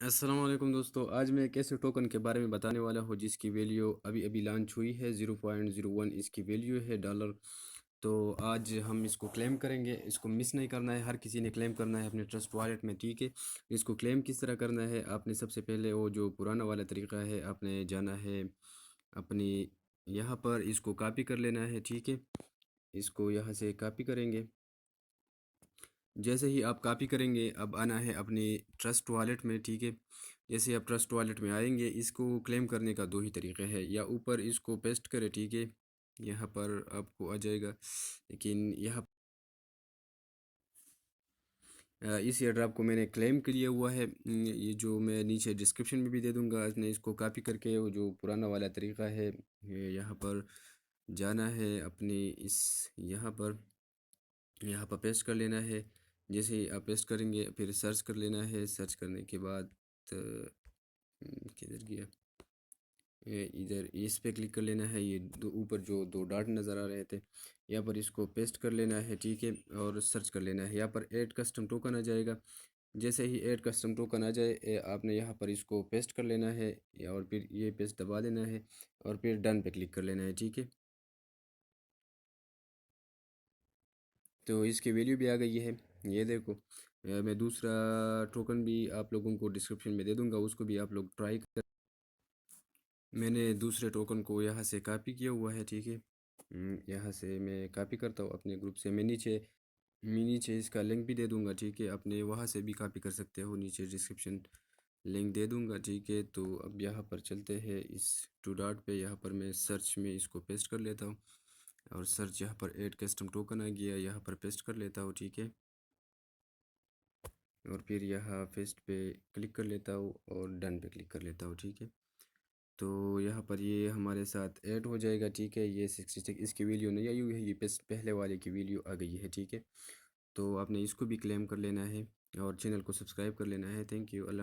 अस्सलाम वालेकुम दोस्तों। आज मैं एक ऐसे टोकन के बारे में बताने वाला हूँ जिसकी वैल्यू अभी अभी लॉन्च हुई है। 0.01 इसकी वैल्यू है डॉलर। तो आज हम इसको क्लेम करेंगे। इसको मिस नहीं करना है, हर किसी ने क्लेम करना है अपने ट्रस्ट वॉलेट में, ठीक है। इसको क्लेम किस तरह करना है, आपने सबसे पहले वो जो पुराना वाला तरीका है आपने जाना है अपनी यहाँ पर, इसको कॉपी कर लेना है, ठीक है। इसको यहाँ से कॉपी करेंगे। जैसे ही आप कॉपी करेंगे अब आना है अपनी ट्रस्ट वॉलेट में, ठीक है। जैसे आप ट्रस्ट वॉलेट में आएंगे, इसको क्लेम करने का दो ही तरीके हैं, या ऊपर इसको पेस्ट करें, ठीक है। यहाँ पर आपको आ जाएगा, लेकिन यहाँ इस एयर ड्रॉप को मैंने क्लेम किया हुआ है। ये जो मैं नीचे डिस्क्रिप्शन में भी दे दूंगा। आपने इसको कॉपी करके वो जो पुराना वाला तरीका है, ये यहाँ पर जाना है अपनी इस यहाँ पर पेस्ट कर लेना है। जैसे ही आप पेस्ट करेंगे फिर सर्च कर लेना है। सर्च करने के बाद किधर गया, ये इधर इस पे क्लिक कर लेना है। ये दो ऊपर जो दो डॉट नज़र आ रहे थे, यहाँ पर इसको पेस्ट कर लेना है, ठीक है। और सर्च कर लेना है। यहाँ पर ऐड कस्टम टोकन आ जाएगा। जैसे ही ऐड कस्टम टोकन आ जाए आपने यहाँ पर इसको पेस्ट कर लेना है, और फिर ये पेस्ट दबा देना है, और फिर डन पे क्लिक कर लेना है, ठीक है। तो इसकी वैल्यू भी आ गई है, ये देखो। मैं दूसरा टोकन भी आप लोगों को डिस्क्रिप्शन में दे दूंगा, उसको भी आप लोग ट्राई कर। मैंने दूसरे टोकन को यहाँ से कॉपी किया हुआ है, ठीक है। यहाँ से मैं कॉपी करता हूँ अपने ग्रुप से। मैं नीचे इसका लिंक भी दे दूंगा, ठीक है। अपने वहाँ से भी कॉपी कर सकते हो, नीचे डिस्क्रिप्शन लिंक दे दूंगा, ठीक है। तो अब यहाँ पर चलते हैं इस टू डॉट पे। यहाँ पर मैं सर्च में इसको पेस्ट कर लेता हूँ, और सर्च यहाँ पर ऐड कस्टम टोकन आ गया, यहाँ पर पेस्ट कर लेता हूँ, ठीक है। और फिर यहाँ पेस्ट पे क्लिक कर लेता हूँ और डन पे क्लिक कर लेता हूँ, ठीक है। तो यहाँ पर ये हमारे साथ ऐड हो जाएगा, ठीक है। ये 66 इसकी वैल्यू नहीं आई हुई है, ये पहले वाले की वैल्यू आ गई है, ठीक है। तो आपने इसको भी क्लेम कर लेना है और चैनल को सब्सक्राइब कर लेना है। Thank you. अल्लाह।